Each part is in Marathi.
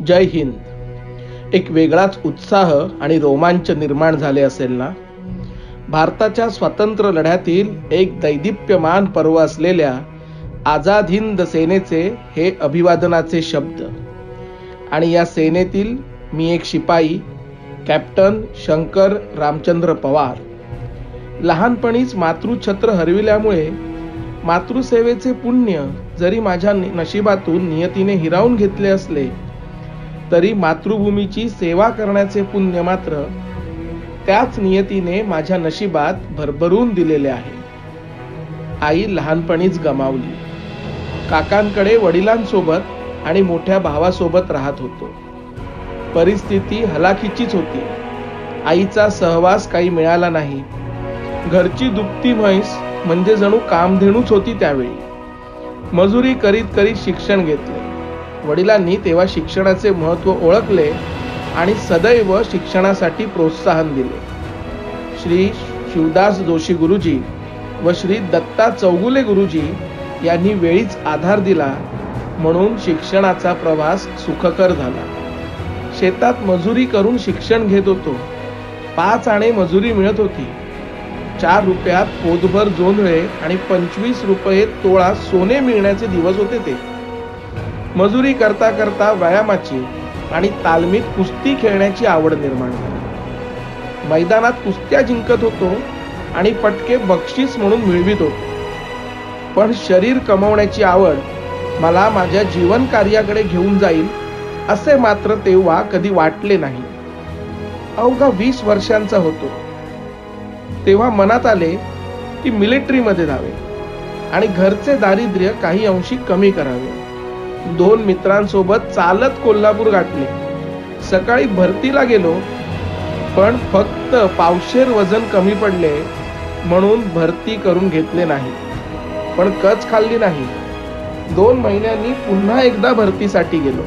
जय हिंद. एक वेगळाच उत्साह आणि रोमांच निर्माण झाले असेल ना. भारताच्या स्वातंत्र्य लढ्यातील एक दैदिप्यमान पर्व असलेल्या आझाद हिंद सेनेचे हे अभिवादनाचे शब्द. आणि या सेनेतील मी एक शिपाई, कॅप्टन शंकर रामचंद्र पवार. लहानपणीच मातृछत्र हरविल्यामुळे मातृसेवेचे पुण्य जरी माझ्या नशिबातून नियतीने हिरावून घेतले असले तरी मातृभूमीची सेवा करण्याचे पुण्य मात्र त्याच नियतीने माझ्या नशिबात भरभरून दिलेले आहे. आई लहानपणीच गमावली. काकांकडे वडिलांसोबत आणि मोठ्या भावासोबत राहत होतो. परिस्थिती हलाखीचीच होती. आईचा सहवास काही मिळाला नाही. घरची दुभती म्हैस म्हणजे जणू कामधेनूच होती. त्यावेळी मजुरी करीत करीत शिक्षण घेतले. वडिलांनी तेव्हा शिक्षणाचे महत्त्व ओळखले आणि सदैव शिक्षणासाठी प्रोत्साहन दिले. श्री शिवदास जोशी गुरुजी व श्री दत्ता चौगुले गुरुजी यांनी वेळीच आधार दिला म्हणून शिक्षणाचा प्रवास सुखकर झाला. शेतात मजुरी करून शिक्षण घेत होतो. 5 आणे मजुरी मिळत होती. 4 रुपयात पोटभर जोंधळे आणि 25 रुपये तोळा सोने मिळण्याचे दिवस होते ते. मजुरी करता करता व्यायामाची आणि तालमीत कुस्ती खेळण्याची आवड निर्माण झाली. मैदानात कुस्त्या जिंकत होतो आणि पटके बक्षीस म्हणून मिळवित होतो. पण शरीर कमवण्याची आवड मला माझ्या जीवन कार्याकडे घेऊन जाईल असे मात्र तेव्हा कधी वाटले नाही. अवघा 20 वर्षांचा होतो तेव्हा मनात आले की मिलिटरीमध्ये जावे आणि घरचे दारिद्र्य काही अंशी कमी करावे. 2 मित्रांसोबत चालत कोल्हापूर गाठले. सकाळी भरतीला गेलो पण फक्त 1.25 वजन कमी पडले म्हणून भरती करून घेतले नाही. पण कच खाल्ली नाही. 2 महिन्यांनी पुन्हा एकदा भरतीसाठी गेलो.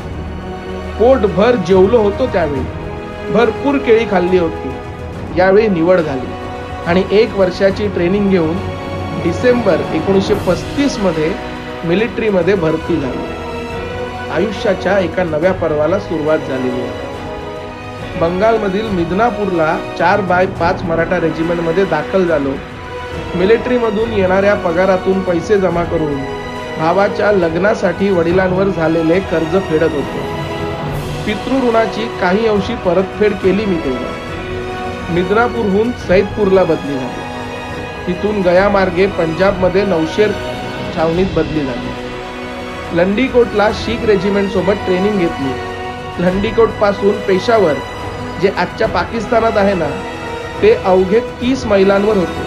पोटभर जेवलो होतो. त्यावेळी भरपूर केळी खाल्ली होती. यावेळी निवड झाली आणि 1 वर्षाची ट्रेनिंग घेऊन डिसेंबर 1935 मध्ये मिलिटरीमध्ये भरती झालो. आयुष्याच्या एका नव्या पर्वाला सुरुवात झालेली आहे. बंगालमधील मिदनापूरला 4x5 मराठा रेजिमेंटमध्ये दाखल झालो. मिलिटरीमधून येणाऱ्या पगारातून पैसे जमा करून भावाच्या लग्नासाठी वडिलांवर झालेले कर्ज फेडत होतो. पितृऋणाची काही अंशी परतफेड केली मी तेव्हा. मिदनापूरहून सैदपूरला बदली झाली. तिथून गया मार्गे पंजाबमध्ये नौशेर छावणीत बदली झाली. लंडीकोटला शीख रेजिमेंट सोबत ट्रेनिंग घेतली. लंडीकोट पासून पेशावर, जे आजच्या पाकिस्तानात आहे ना, ते अवघे 30 मैलांवर होते.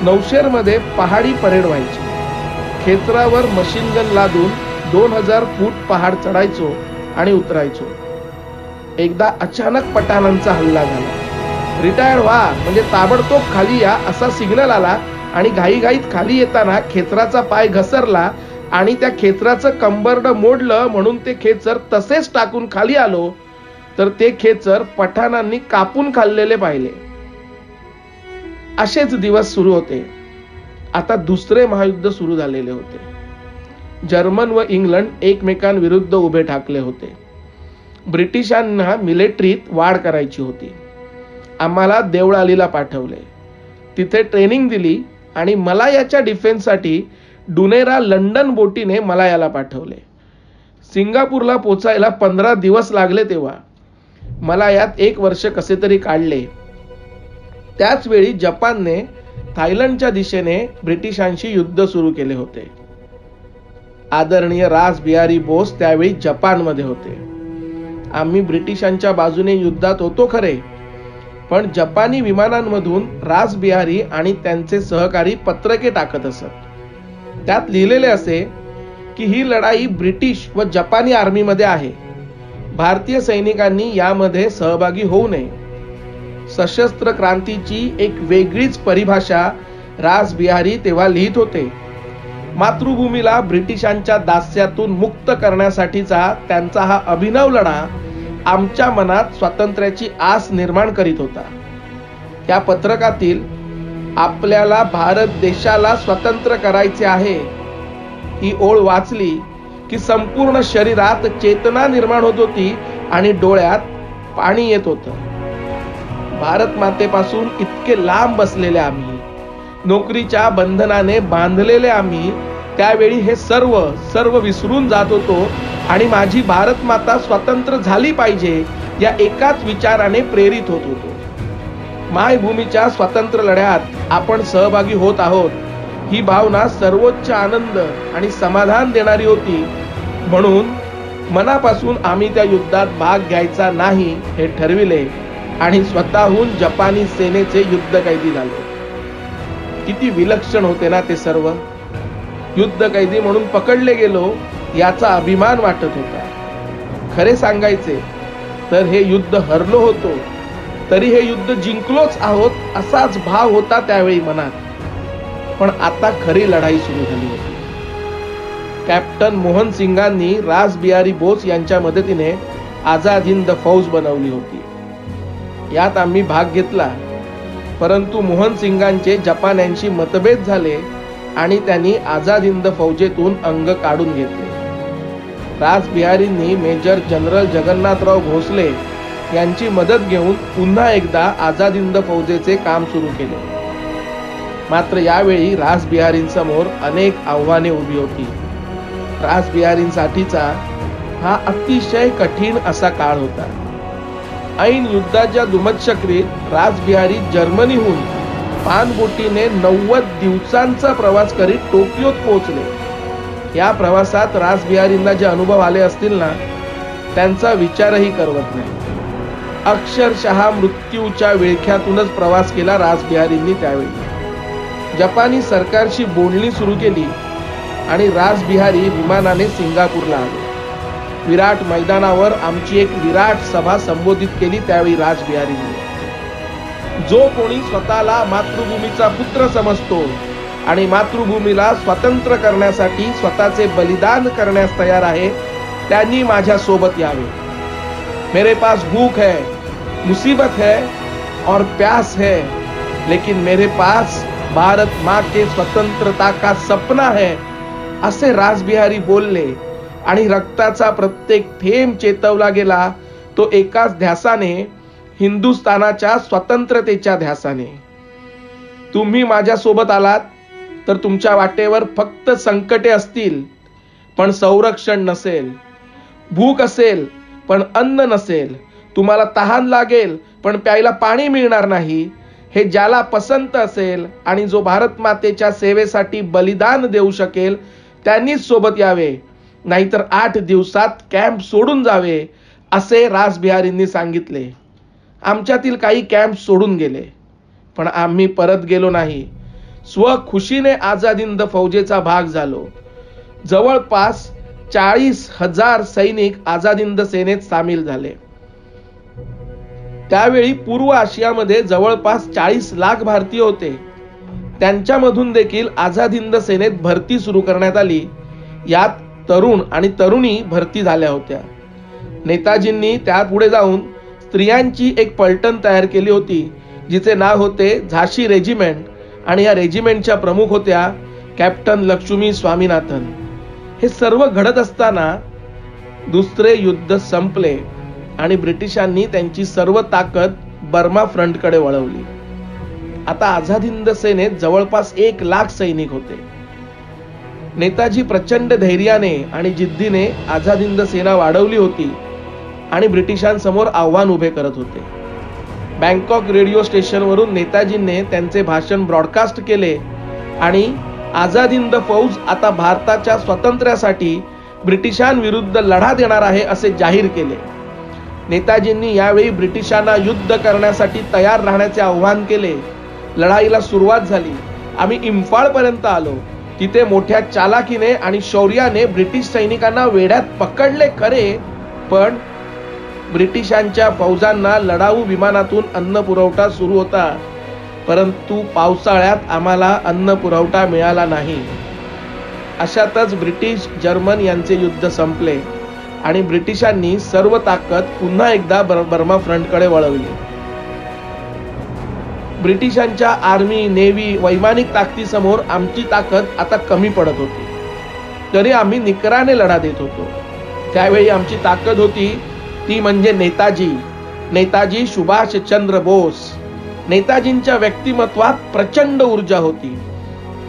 नौशेरमध्ये पहाडी परेड व्हायची. खेचरावर मशीन गन लादून 2000 फूट पहाड चढायचो आणि उतरायचो. एकदा अचानक पठाणांचा हल्ला झाला. रिटायर व्हा म्हणजे ताबडतोब खाली या असा सिग्नल आला आणि घाईघाईत खाली येताना खेचराचा पाय घसरला आणि त्या खेचराचं कंबरड मोडलं म्हणून ते खेचर तसेच टाकून खाली आलो तर ते खेचर पठाणांनी कापून खाल्लेले पाहिले. असेच दिवस सुरू होते. आता दुसरे महायुद्ध सुरू झालेले होते. जर्मन व इंग्लंड एकमेकांविरुद्ध उभे ठाकले होते. ब्रिटिशांना मिलिटरीत वाढ करायची होती. आम्हाला देवळालीला पाठवले. तिथे ट्रेनिंग दिली आणि मलायाच्या डिफेन्ससाठी डुनेरा लंडन बोटीने मलायाला पाठवले. सिंगापूरला पोचायला 15 दिवस लागले. तेव्हा मलायात 1 वर्ष कसे तरी काढले. त्याच वेळी जपानने थायलंडच्या दिशेने ब्रिटिशांशी युद्ध सुरू केले होते. आदरणीय रास बिहारी बोस त्यावेळी जपानमध्ये होते. आम्ही ब्रिटिशांच्या बाजूने युद्धात होतो खरे, पण जपानी विमानांमधून रास बिहारी आणि त्यांचे सहकारी पत्रके टाकत असत. त्यात लिहिलेले असे की ही लढाई ब्रिटिश व जपानी आर्मीमध्ये आहे. भारतीय सैनिकांनी यामध्ये सहभागी होऊ नये. सशस्त्र क्रांतीची एक वेगळीच परिभाषा रास बिहारी तेव्हा लिहित होते. मातृभूमीला ब्रिटिशांच्या दास्यातून मुक्त करण्यासाठीचा त्यांचा हा अभिनव लढा आमच्या मनात स्वातंत्र्याची आस निर्माण करीत होता. या पत्रकातील आपल्याला भारत देशाला स्वतंत्र करायचे आहे ही ओळ वाचली की संपूर्ण शरीरात चेतना निर्माण होत होती आणि डोळ्यात पाणी येत होतं. भारत मातेपासून इतके लांब बसलेले आम्ही, नोकरीच्या बंधनाने बांधलेले आम्ही, त्यावेळी हे सर्व विसरून जात होतो आणि माझी भारत माता स्वतंत्र झाली पाहिजे या एकाच विचाराने प्रेरित होत होतो. मायभूमीच्या स्वातंत्र्य लढ्यात आपण सहभागी होत आहोत ही भावना सर्वोच्च आनंद आणि समाधान देणारी होती. म्हणून मनापासून आम्ही त्या युद्धात भाग घ्यायचा नाही हे ठरविले आणि स्वतःहून जपानी सेनेचे युद्धकैदी झालो. किती विलक्षण होते ना ते सर्व. युद्धकैदी म्हणून पकडले गेलो याचा अभिमान वाटत होता. खरे सांगायचे तर हे युद्ध हरलो होतो तरी हे युद्ध जिंकलोच आहोत असाच भाव होता त्यावेळी मनात. पण आता खरी लढाई सुरू झाली होती. कॅप्टन मोहन सिंगांनी रासबिहारी बोस यांच्या मदतीने आझाद हिंद फौज बनवली होती. यात आम्ही भाग घेतला, परंतु मोहन सिंगांचे जपान्यांशी मतभेद झाले आणि त्यांनी आझाद हिंद फौजेतून अंग काढून घेतले. रासबिहारींनी मेजर जनरल जगन्नाथराव भोसले यांची मदत घेऊन पुन्हा एकदा आझाद हिंद फौजेचे काम सुरू केले. मात्र यावेळी रासबिहारींसमोर अनेक आव्हाने उभी होती. रासबिहारींसाठीचा हा अतिशय कठीण असा काळ होता. ऐन युद्धाच्या दुमश्चक्रीत रासबिहारी जर्मनीहून पाणबोटीने 90 दिवसांचा प्रवास करीत टोकियोत पोहोचले. या प्रवासात रासबिहारींना जे अनुभव आले असतील ना, त्यांचा विचारही करवत नाही. अक्षरशः मृत्यूच्या विळख्यातूनच प्रवास केला रासबिहारींनी त्यावेळी. जपानी सरकारशी बोलणी सुरू केली आणि रासबिहारी विमानाने सिंगापूरला आले. विराट मैदानावर आमची एक विराट सभा संबोधित केली त्यावेळी रासबिहारींनी. जो कोणी स्वतःला मातृभूमीचा पुत्र समजतो आणि मातृभूमीला स्वतंत्र करण्यासाठी स्वतःचे बलिदान करण्यास तयार आहे त्यांनी माझ्या सोबत यावे. मेरे पास भूख है, मुसीबत है और प्यास है, लेकिन मेरे पास भारत माँ के स्वतंत्रता का सपना है, असे रासबिहारी बोलले आणि रक्ताचा प्रत्येक थेंब चेतवला गेला तो एकाच ध्यासाने, हिंदुस्थानाच्या स्वतंत्रतेच्या ध्यासाने. तुम्ही माझ्या सोबत आलात तर तुमच्या वाटेवर फक्त संकटे असतील पण संरक्षण नसेल, भूक असेल पण अन्न नसेल, तुम्हाला तहान लागेल पण प्यायला पाणी मिळणार नाही. हे ज्याला पसंत असेल आणि जो भारत मातेच्या सेवेसाठी बलिदान देऊ शकेल त्यांनीच सोबत यावे, नाहीतर 8 दिवसात कॅम्प सोडून जावे, असे रासबिहारींनी सांगितले. आमच्यातील काही कॅम्प सोडून गेले, पण आम्ही परत गेलो नाही. स्वखुशीने आझाद हिंद फौजेचा भाग झालो. जवळपास 40,000 सैनिक आझाद हिंद सेनेत सामील झाले. त्यावेळी पूर्व आशियामध्ये जवळपास 40 लाख भारतीय होते. त्यांच्यामधून देखील आझाद हिंद सेनेत भरती सुरू करण्यात आली. यात तरुण आणि तरुणी भरती झाल्या होत्या. नेताजींनी त्यापुढे जाऊन स्त्रियांची एक पलटण तयार केली होती जिचे नाव होते झाशी रेजिमेंट आणि या रेजिमेंटच्या प्रमुख होत्या कॅप्टन लक्ष्मी स्वामीनाथन. हे सर्व घडत असताना दुसरे युद्ध संपले आणि ब्रिटिशांनी त्यांची सर्व ताकद बर्मा फ्रंटकडे वळवली. आता आझाद हिंद सेनेत जवळपास 1 लाख सैनिक होते. नेताजी प्रचंड धैर्याने आणि जिद्दीने आझाद हिंद सेना वाढवली होती आणि ब्रिटिशांसमोर आव्हान उभे करत होते. बँकॉक रेडिओ स्टेशनवरून नेताजींनी त्यांचे भाषण ब्रॉडकास्ट केले आणि आझाद हिंद फौज आता भारताच्या स्वातंत्र्यासाठी ब्रिटिशांविरुद्ध लढा देणार आहे असे जाहीर केले. नेताजींनी यावेळी ब्रिटिशांना युद्ध करण्यासाठी तयार राहण्याचे आव्हान केले. लढाईला सुरुवात झाली. आम्ही इम्फाळ पर्यंत आलो. तिथे मोठ्या चालाकीने आणि शौर्याने ब्रिटिश सैनिकांना वेढ्यात पकडले खरे, पण ब्रिटिशांच्या फौजांना लढाऊ विमानातून अन्न पुरवठा सुरू होता, परंतु पावसाळ्यात आम्हाला अन्न पुरवठा मिळाला नाही. अशातच ब्रिटिश जर्मन यांचे युद्ध संपले आणि ब्रिटिशांनी सर्व ताकद पुन्हा एकदा बर्मा फ्रंटकडे वळवली. ब्रिटिशांच्या आर्मी, नेव्ही, वैमानिक ताकदीसमोर आमची ताकद आता कमी पडत होती. तरी आम्ही निकराने लढा देत होतो. त्यावेळी आमची ताकद होती ती म्हणजे नेताजी सुभाषचंद्र बोस. नेताजींच्या व्यक्तिमत्वात प्रचंड ऊर्जा होती.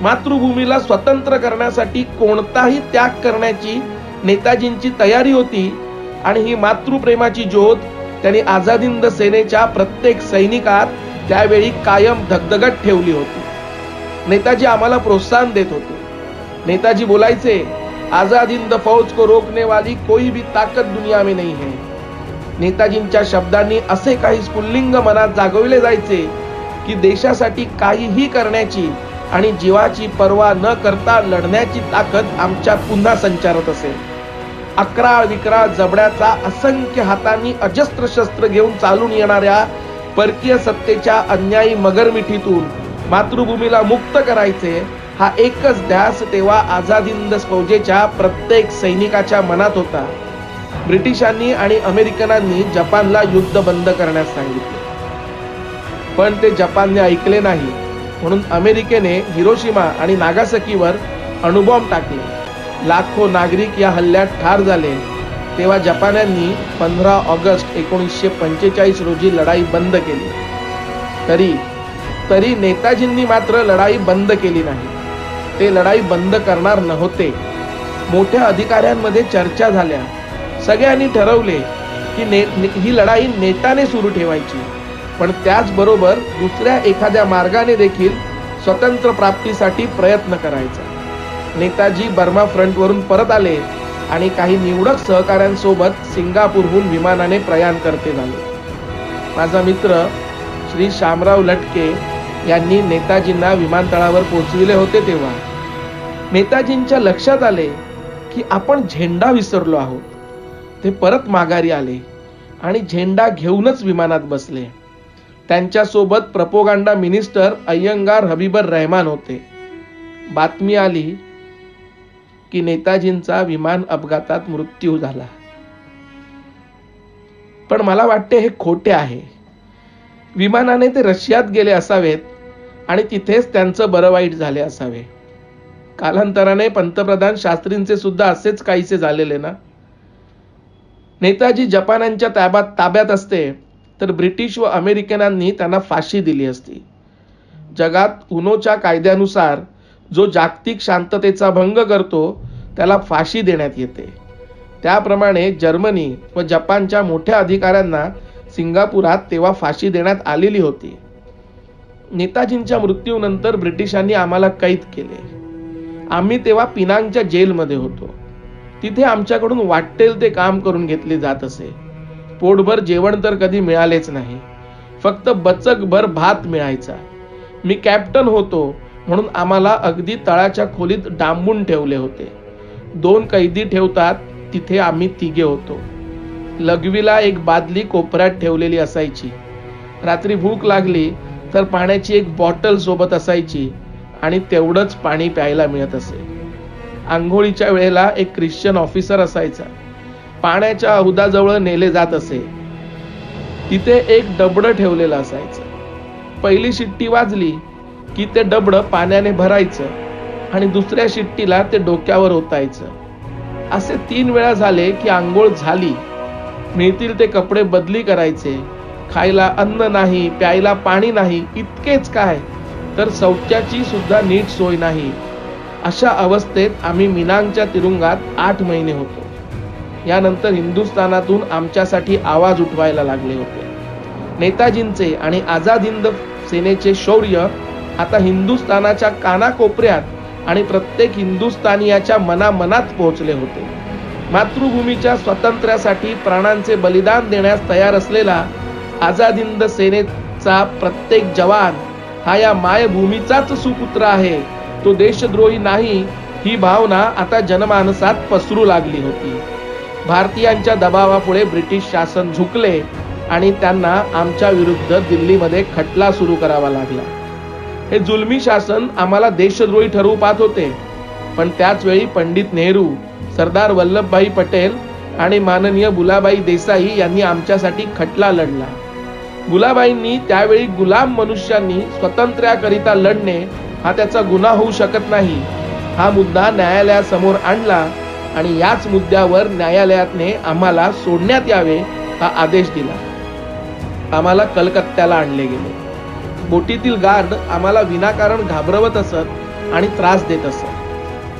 मातृभूमीला स्वतंत्र करण्यासाठी कोणताही त्याग करण्याची नेताजींची तयारी होती आणि ही मातृप्रेमाची ज्योत त्यांनी आझाद हिंद सेनेच्या प्रत्येक सैनिकात त्यावेळी कायम धगधगत ठेवली होती. नेताजी आम्हाला प्रोत्साहन देत होते. नेताजी बोलायचे, आझाद हिंद फौज को रोकने वाली कोई भी ताकत दुनिया में नहीं है. नेताजींच्या शब्दांनी असे काही स्फुल्लिंग मनात जागवले जायचे की देशासाठी काहीही करण्याची आणि जीवाची पर्वा न करता लढण्याची ताकद आमच्यात पुन्हा संचारत असेल. अकराळ विकराळ जबड्याचा असंख्य हातांनी अजस्त्र शस्त्र घेऊन चालून येणाऱ्या परकीय सत्तेच्या अन्यायी मगरमिठीतून मातृभूमीला मुक्त करायचे हा एकच ध्यास तेव्हा आझाद हिंद फौजेच्या प्रत्येक सैनिकाच्या मनात होता. ब्रिटिशांनी आणि अमेरिकनांनी जपानला युद्ध बंद करण्यास सांगितले, पण ते जपानने ऐकले नाही. म्हणून अमेरिकेने हिरोशिमा आणि नागासाकीवर अणुबॉम्ब टाकले. लाखो नागरिक या हल्ल्यात ठार झाले. तेव्हा जपान्यांनी 15 ऑगस्ट 1945 रोजी लढाई बंद केली. तरी नेताजींनी मात्र लढाई बंद केली नाही. ते लढाई बंद करणार नव्हते. मोठ्या अधिकाऱ्यांमध्ये चर्चा झाल्या. सगळ्यांनी ठरवले की ही लढाई नेटाने सुरू ठेवायची, पण त्याचबरोबर दुसऱ्या एखाद्या मार्गाने देखील स्वतंत्र प्राप्तीसाठी प्रयत्न करायचा. नेताजी बर्मा फ्रंटवरून परत आले आणि काही निवडक सहकाऱ्यांसोबत सिंगापूरहून विमानाने प्रयाण करते झाले. माझा मित्र श्री शामराव लटके यांनी नेताजींना विमानतळावर पोहोचविले होते. तेव्हा नेताजींच्या लक्षात आले की आपण झेंडा विसरलो आहोत. ते परत माघारी आले आणि झेंडा घेऊनच विमानात बसले. त्यांच्यासोबत प्रोपोगंडा मिनिस्टर अय्यंगार हबीबर रहमान होते. बातमी आली की नेताजींचा विमान अपघातात मृत्यू झाला. पण मला वाटते हे खोटे आहे. विमानाने ते रशियात गेले असावेत आणि तिथेच त्यांचं बरं वाईट झाले असावे. कालांतराने पंतप्रधान शास्त्रींचे सुद्धा असेच काहीसे झालेले ना. नेताजी जपानांच्या ताब्यात असते तर ब्रिटिश व अमेरिकनांनी त्यांना फाशी दिली असती. जगात उनोच्या कायद्यानुसार जो जागतिक शांततेचा भंग करतो त्याला फाशी देण्यात येते. त्याप्रमाणे जर्मनी व जपानच्या मोठ्या अधिकाऱ्यांना सिंगापुरात तेव्हा फाशी देण्यात आलेली होती. नेताजींच्या मृत्यूनंतर ब्रिटिशांनी आम्हाला कैद केले. आम्ही तेव्हा पिनांगच्या जेलमध्ये होतो. तिथे आमच्याकडून वाटेल ते काम करून घेतले जात असे. पोटभर जेवण तर कधी मिळालेच नाही. फक्त बचकभर भात मिळायचा. मी कॅप्टन होतो म्हणून आम्हाला अगदी तळाच्या खोलीत डांबून ठेवले होते. 2 कैदी ठेवतात तिथे आम्ही 3 होतो. लघवीला एक बादली कोपऱ्यात ठेवलेली असायची. रात्री भूक लागली तर पाण्याची एक बॉटल सोबत असायची आणि तेवढंच पाणी प्यायला मिळत असे. आंघोळीच्या वेळेला एक ख्रिश्चन ऑफिसर असायचा. पाण्याच्या हौदाजवळ नेले जात असे. तिथे एक डबडं ठेवलेलं असायचं. पहिली शिट्टी वाजली की ते डबडं पाण्याने भरायचं आणि दुसऱ्या शिट्टीला ते डोक्यावर ओतायचं. असे 3 वेळा झाले की आंघोळ झाली. मिळतील ते कपडे बदली करायचे. खायला अन्न नाही, प्यायला पाणी नाही. इतकेच काय तर शौचाची सुद्धा नीट सोय नाही. अशा अवस्थेत आम्ही मिनांगच्या तुरुंगात 8 महिने होतो. यानंतर हिंदुस्थानातून आमच्यासाठी आवाज उठवायला लागले होते. नेताजींचे आणि आझाद हिंद सेनेचे शौर्य आता हिंदुस्थानाच्या कानाकोपऱ्यात आणि प्रत्येक हिंदुस्थानियाच्या मनामनात पोहोचले होते. मातृभूमीच्या स्वातंत्र्यासाठी प्राणांचे बलिदान देण्यास तयार असलेला आझाद हिंद सेनेचा प्रत्येक जवान हा या मायभूमीचाच सुपुत्र आहे, तो देशद्रोही नाही, ही भावना आता जनमानसात पसरू लागली होती. भारतीयांच्या दबावापुढे ब्रिटिश शासन झुकले आणि त्यांना आमच्या विरुद्ध दिल्लीमध्ये खटला सुरू करावा लागला. हे जुलमी शासन आम्हाला देशद्रोही ठरवू पाहत होते, पण त्याच वेळी पंडित नेहरू, सरदार वल्लभभाई पटेल आणि माननीय बुलाबाई देसाई यांनी आमच्यासाठी खटला लढला. बुलाबाईंनी त्यावेळी गुलाम मनुष्यांनी स्वातंत्र्याकरिता लढणे हा त्याचा गुन्हा होऊ शकत नाही हा मुद्दा न्यायालयासमोर आणला आणि याच मुद्द्यावर न्यायालयाने आम्हाला सोडण्यात यावे हा आदेश दिला. आम्हाला कलकत्त्याला आणले गेले. बोटीतील गार्ड आम्हाला विनाकारण घाबरवत असत आणि त्रास देत असत.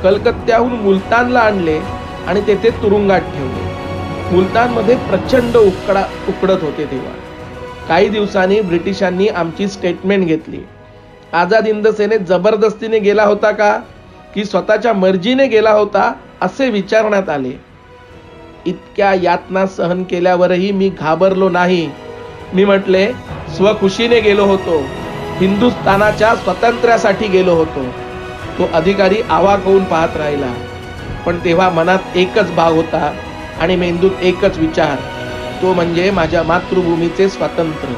कलकत्त्याहून मुलतानला आणले आणि तेथे तुरुंगात ठेवले. मुलतानमध्ये प्रचंड उकडत होते तेव्हा. काही दिवसांनी ब्रिटिशांनी आमची स्टेटमेंट घेतली. आझाद हिंद सेनेत जबरदस्तीने गेला होता का की स्वतःच्या मर्जीने गेला होता असे विचारण्यात आले. इतक्या यातना सहन केल्यावरही मी घाबरलो नाही. मी म्हटले, स्वखुशीने गेलो होतो, हिंदुस्थानाच्या स्वातंत्र्यासाठी गेलो होतो. तो अधिकारी आवाक होऊन पाहत राहिला. पण तेव्हा मनात एकच भाव होता आणि मेंदूत एकच विचार, तो म्हणजे माझ्या मातृभूमीचे स्वातंत्र्य.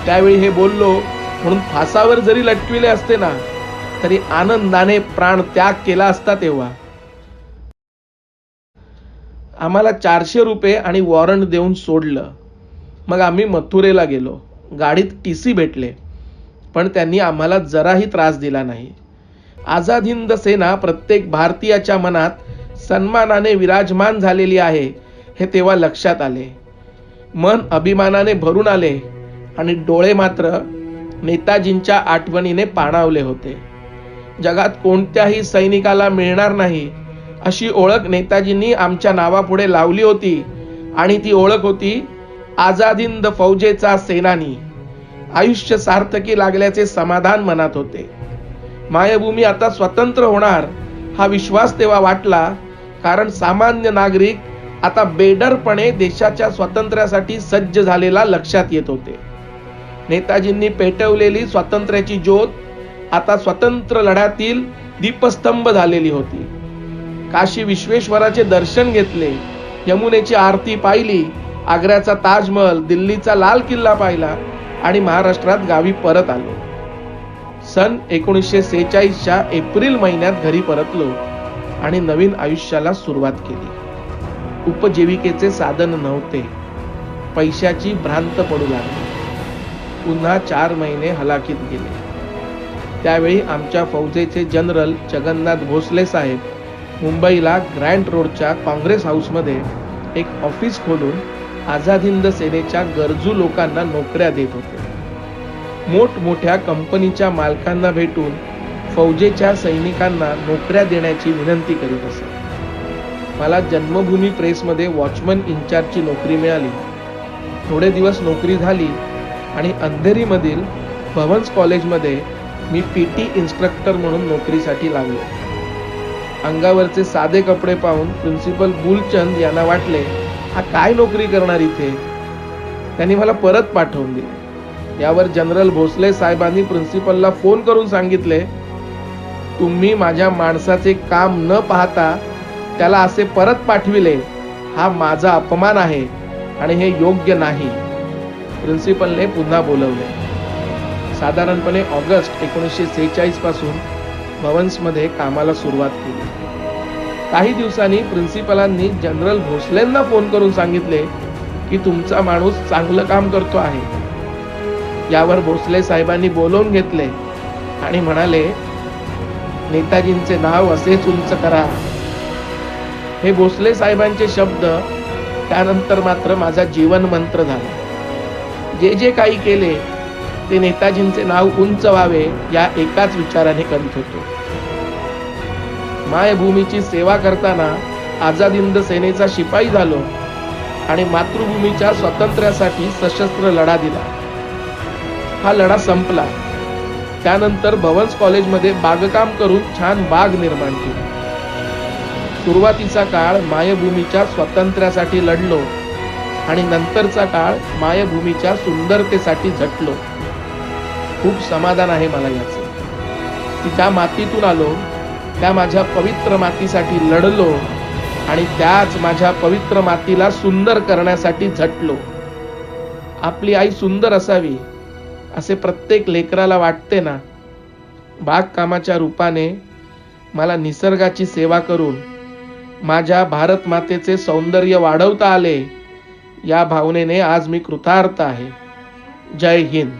त्यावेळी हे बोललो म्हणून फासावर जरी लटविले असते ना तरी आनंदाने प्राण त्याग केला असता. तेव्हा आम्हाला 400 रुपये आणि वॉरंट देऊन सोडलं. मग आम्ही मथुरेला गेलो. गाडीत टीसी भेटले, पण त्यांनी आम्हाला जराही त्रास दिला नाही. आझाद हिंद सेना प्रत्येक भारतीयाच्या मनात सन्मानाने विराजमान झालेली आहे हे तेव्हा लक्षात आले. मन अभिमानाने भरून आले आणि डोळे मात्र नेताजींच्या आठवणीने पाणावले होते. जगात कोणत्याही सैनिकाला मिळणार नाही अशी ओळख नेताजींनी आमच्या नावापुढे लावली होती आणि ती ओळख होती आझाद हिंद फौजेचा सेनानी. आयुष्य सार्थकी लागल्याचे समाधान मनात होते. मायभूमी आता स्वतंत्र होणार हा विश्वास तेव्हा वाटला, कारण सामान्य नागरिक आता बेडरपणे देशाच्या स्वातंत्र्यासाठी सज्ज झालेला लक्षात येत होते. नेताजींनी पेटवलेली स्वातंत्र्याची ज्योत आता स्वतंत्र लढ्यातील दीपस्तंभ झालेली होती. काशी विश्वेश्वराचे दर्शन घेतले, यमुनेची आरती पाहिली, आग्र्याचा ताजमहल, दिल्लीचा लाल किल्ला पाहिला आणि महाराष्ट्रात गावी परत आलो. सन 1946च्या एप्रिल महिन्यात घरी परतलो आणि नवीन आयुष्याला सुरुवात केली. उपजीविकेचे साधन नव्हते. पैशाची भ्रांत पडू लागली. पुन्हा 4 महिने हलाखीत गेले. त्यावेळी आमच्या फौजेचे जनरल जगन्नाथ भोसले साहेब मुंबईला ग्रँट रोडच्या काँग्रेस हाऊसमध्ये एक ऑफिस खोलून आझाद हिंद सेनेच्या गरजू लोकांना नोकऱ्या देत होते. मोठमोठ्या कंपनीच्या मालकांना भेटून फौजेच्या सैनिकांना नोकऱ्या देण्याची विनंती करीत असत. मला जन्मभूमी प्रेसमध्ये वॉचमन इन्चार्जची नोकरी मिळाली. थोडे दिवस नोकरी झाली आणि अंधेरीमधील भवन्स कॉलेजमध्ये मी PT इन्स्ट्रक्टर म्हणून नोकरीसाठी लागलो. अंगावरचे साधे कपडे पाहून प्रिन्सिपल बुलचंद यांना वाटले, हा काय नोकरी करणार इथे. त्यांनी मला परत पाठवून दिले. यावर जनरल भोसले साहेबांनी प्रिन्सिपलला फोन करून सांगितले, तुम्ही माझ्या माणसाचे काम न पाहता त्याला असे परत पाठविले, हा माझा अपमान आहे आणि हे योग्य नाही. प्रिन्सिपलने पुन्हा बोलवले. साधारणपणे ऑगस्ट 1946 पासून भवन्समध्ये कामाला सुरुवात केली. काही दिवसांनी प्रिन्सिपलांनी जनरल भोसलेंना फोन करून सांगितले की तुमचा माणूस चांगलं काम करतो आहे. यावर भोसले साहेबांनी बोलवून घेतले आणि म्हणाले, नेताजींचे नाव असेच उंच करा. हे भोसले साहेबांचे शब्द त्यानंतर मात्र माझा जीवन मंत्र झाला. जे जे काही केले ते नेताजींचे नाव उंच व्हावे या एकाच विचाराने करीत होतो. मायभूमीची सेवा करताना आझाद हिंद सेनेचा शिपाई झालो आणि मातृभूमीच्या स्वातंत्र्यासाठी सशस्त्र लढा दिला. हा लढा संपला. त्यानंतर भवन्स कॉलेजमध्ये बागकाम करून छान बाग निर्माण केली. सुरुवातीचा काळ मायभूमीच्या स्वातंत्र्यासाठी लढलो आणि नंतरचा काळ मायभूमीच्या सुंदरतेसाठी झटलो. खूप समाधान आहे मला याचे की ज्या मातीतून आलो त्या माझ्या पवित्र मातीसाठी लढलो आणि त्याच माझ्या पवित्र मातीला सुंदर करण्यासाठी झटलो. आपली आई सुंदर असावी असे प्रत्येक लेकराला वाटते ना. बागकामाच्या रूपाने मला निसर्गाची सेवा करून माझ्या भारत मातेचे सौंदर्य वाढवता आले. या भावनेने आज मी कृतार्थ आहे. जय हिंद.